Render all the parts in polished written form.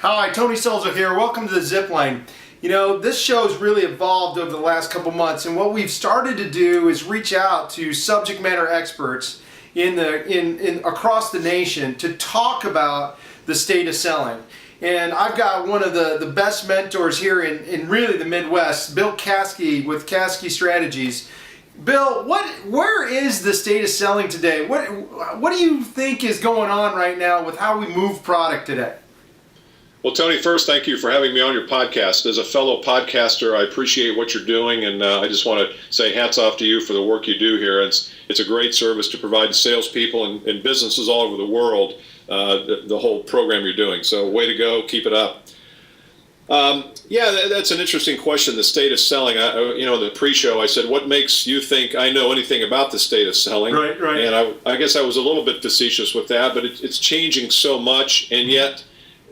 Hi, Tony Selzer here. Welcome to the Zipline. You know, this show's really evolved over the last couple months, and what we've started to do is reach out to subject matter experts across the nation to talk about the state of selling. And I've got one of the best mentors here in really the Midwest, Bill Caskey with Caskey Strategies. Bill, where is the state of selling today? What do you think is going on right now with how we move product today? Well, Tony, first, thank you for having me on your podcast. As a fellow podcaster, I appreciate what you're doing, and I just want to say hats off to you for the work you do here. It's a great service to provide to salespeople and businesses all over the world, the whole program you're doing. So way to go. Keep it up. Yeah, that's an interesting question, the state of selling. The pre-show, I said, what makes you think I know anything about the state of selling? Right. And I guess I was a little bit facetious with that, but it's changing so much, and yet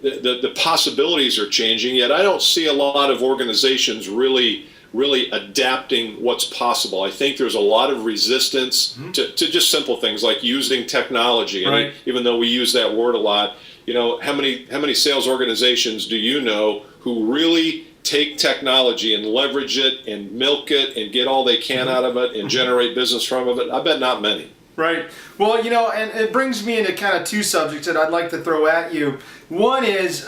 the possibilities are changing, yet I don't see a lot of organizations really adapting what's possible. I think there's a lot of resistance to just simple things like using technology. And right. Even though we use that word a lot, you know, how many sales organizations do you know who really take technology and leverage it and milk it and get all they can out of it and generate business from it? I bet not many. Right. Well, you know, and it brings me into kind of two subjects that I'd like to throw at you. One is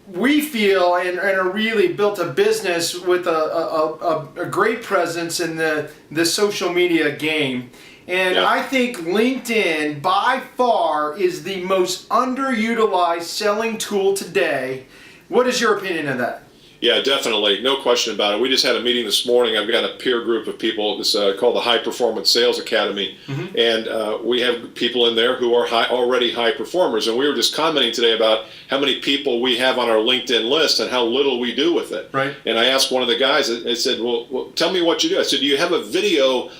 we feel and are really built a business with a great presence in the social media game. And yeah. I think LinkedIn by far is the most underutilized selling tool today. What is your opinion of that? Yeah, definitely. No question about it. We just had a meeting this morning. I've got a peer group of people. It's called the High Performance Sales Academy. And we have people in there who are already high performers. And we were just commenting today about how many people we have on our LinkedIn list and how little we do with it. Right. And I asked one of the guys, I said, well, tell me what you do. I said, do you have a video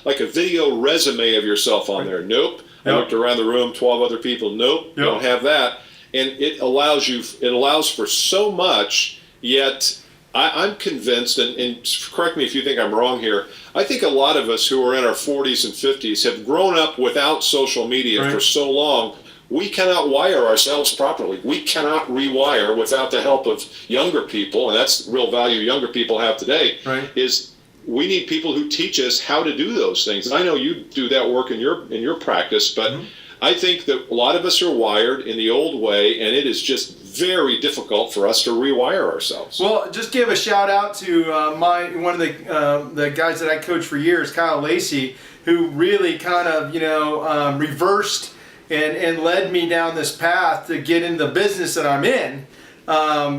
resume of yourself on there? Nope. I looked around the room, 12 other people. Nope, don't have that. And it allows for so much, yet I'm convinced, and correct me if you think I'm wrong here, I think a lot of us who are in our 40s and 50s have grown up without social media for so long, we cannot wire ourselves properly. We cannot rewire without the help of younger people, and that's the real value younger people have today, is we need people who teach us how to do those things. And I know you do that work in your practice, but I think that a lot of us are wired in the old way, and it is just very difficult for us to rewire ourselves. Well, just give a shout out to one of the guys that I coached for years, Kyle Lacey, who really kind of reversed and led me down this path to get into the business that I'm in,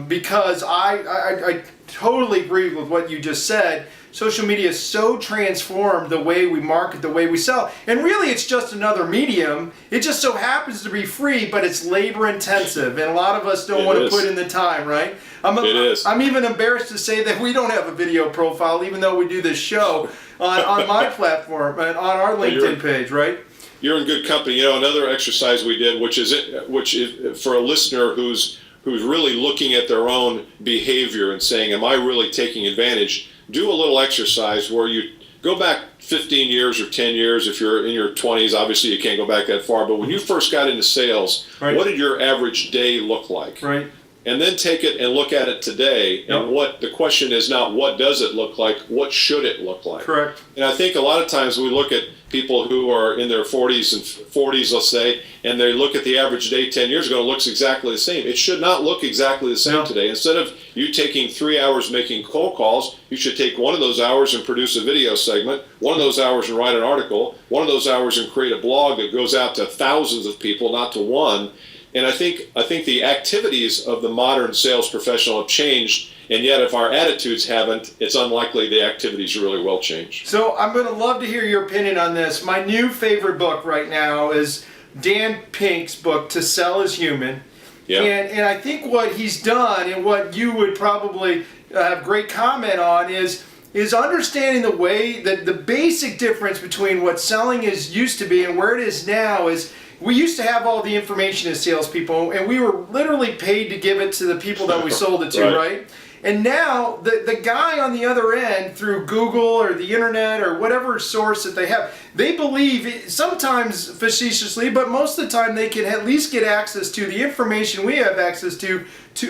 because I totally agree with what you just said. Social media is so transformed the way we market, the way we sell. And really it's just another medium. It just so happens to be free, but it's labor intensive. And a lot of us don't want to put in the time, right? I'm even embarrassed to say that we don't have a video profile, even though we do this show on my platform and on our LinkedIn page, right? You're in good company. You know, another exercise we did, which is for a listener who's really looking at their own behavior and saying, am I really taking advantage? Do a little exercise where you go back 15 years or 10 years. If you're in your 20s, obviously you can't go back that far. But when you first got into sales, what did your average day look like? Right. And then take it and look at it today. And what the question is not what does it look like, what should it look like? Correct. And I think a lot of times we look at people who are in their 40s, let's say, and they look at the average day 10 years ago, it looks exactly the same. It should not look exactly the same today. Instead of you taking 3 hours making cold calls, you should take one of those hours and produce a video segment, one of those hours and write an article, one of those hours and create a blog that goes out to thousands of people, not to one. And I think the activities of the modern sales professional have changed, and yet if our attitudes haven't, it's unlikely the activities really will change. So I'm going to love to hear your opinion on this. My new favorite book right now is Dan Pink's book, To Sell is Human. Yeah. And I think what he's done, and what you would probably have great comment on, is understanding the way that the basic difference between what selling used to be and where it is now is we used to have all the information as salespeople, and we were literally paid to give it to the people that we sold it to, right? And now the guy on the other end, through Google or the internet or whatever source that they have, they believe, sometimes facetiously, but most of the time they can at least get access to the information we have access to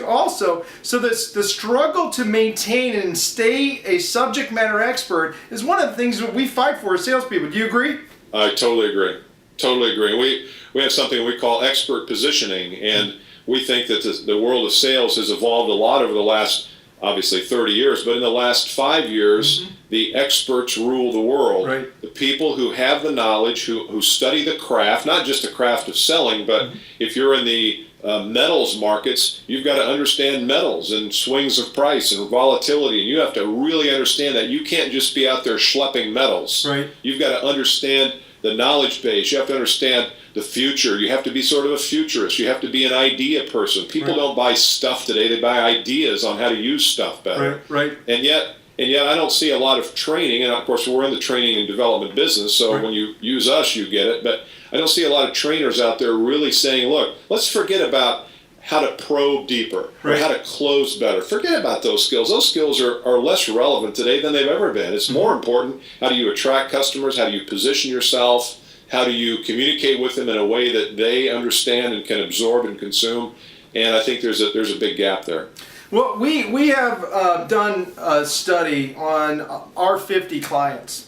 also. So the struggle to maintain and stay a subject matter expert is one of the things that we fight for as salespeople. Do you agree? I totally agree. Totally agree. We have something we call expert positioning, and we think that the world of sales has evolved a lot over the last, obviously, 30 years, but in the last 5 years, the experts rule the world. Right. The people who have the knowledge, who study the craft, not just the craft of selling, but if you're in the metals markets, you've got to understand metals and swings of price and volatility, and you have to really understand that. You can't just be out there schlepping metals. Right. You've got to understand the knowledge base. You have to understand the future. You have to be sort of a futurist. You have to be an idea person. People don't buy stuff today. They buy ideas on how to use stuff better. Right. And yet I don't see a lot of training. And of course, we're in the training and development business, so when you use us, you get it. But I don't see a lot of trainers out there really saying, look, let's forget about how to probe deeper or how to close better. Forget about those skills. Those skills are less relevant today than they've ever been. It's more important, how do you attract customers? How do you position yourself? How do you communicate with them in a way that they understand and can absorb and consume? And I think there's a big gap there. Well, we have done a study on our 50 clients.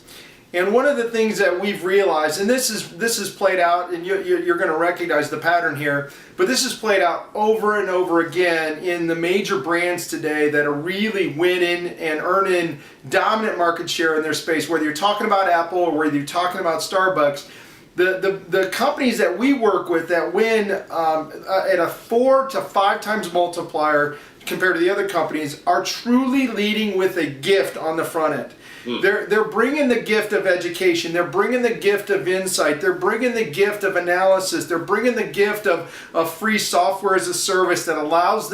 And one of the things that we've realized, and this is played out, and you're going to recognize the pattern here, but this is played out over and over again in the major brands today that are really winning and earning dominant market share in their space. Whether you're talking about Apple or whether you're talking about Starbucks, the companies that we work with that win at a 4 to 5 times multiplier compared to the other companies are truly leading with a gift on the front end. They're bringing the gift of education. They're bringing the gift of insight. They're bringing the gift of analysis. They're bringing the gift of free software as a service that allows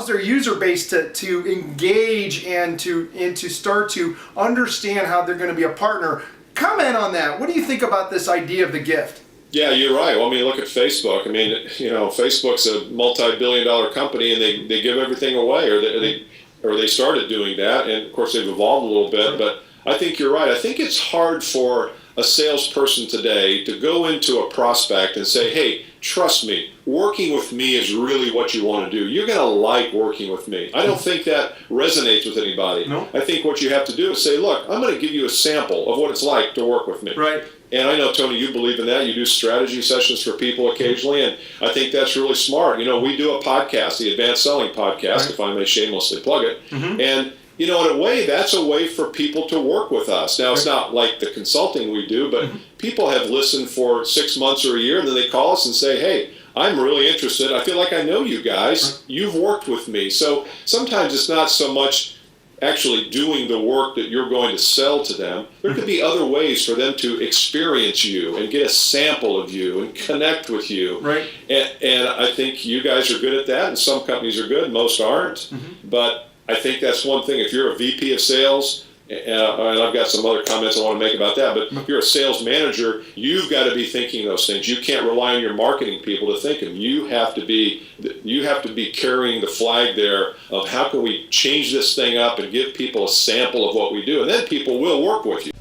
their user base to engage and to start to understand how they're going to be a partner. Comment on that. What do you think about this idea of the gift? Yeah, you're right. Well, I mean, look at Facebook. I mean, Facebook's a multi-billion-dollar company, and they give everything away, or they started doing that, and of course they've evolved a little bit. But I think you're right. I think it's hard for a salesperson today to go into a prospect and say, hey, trust me, working with me is really what you want to do. You're going to like working with me. I don't think that resonates with anybody. No. I think what you have to do is say, look, I'm going to give you a sample of what it's like to work with me. Right. And I know, Tony, you believe in that. You do strategy sessions for people occasionally, and I think that's really smart. We do a podcast, the Advanced Selling Podcast, if I may shamelessly plug it. And, in a way, that's a way for people to work with us. Now, it's not like the consulting we do, but people have listened for 6 months or a year, and then they call us and say, hey, I'm really interested. I feel like I know you guys. You've worked with me. So sometimes it's not so much actually doing the work that you're going to sell to them. There could be other ways for them to experience you and get a sample of you and connect with you. Right. And I think you guys are good at that, and some companies are good, most aren't. But I think that's one thing. If you're a VP of sales, and I've got some other comments I want to make about that, but if you're a sales manager, you've got to be thinking those things. You can't rely on your marketing people to think them. You have to be carrying the flag there of how can we change this thing up and give people a sample of what we do, and then people will work with you.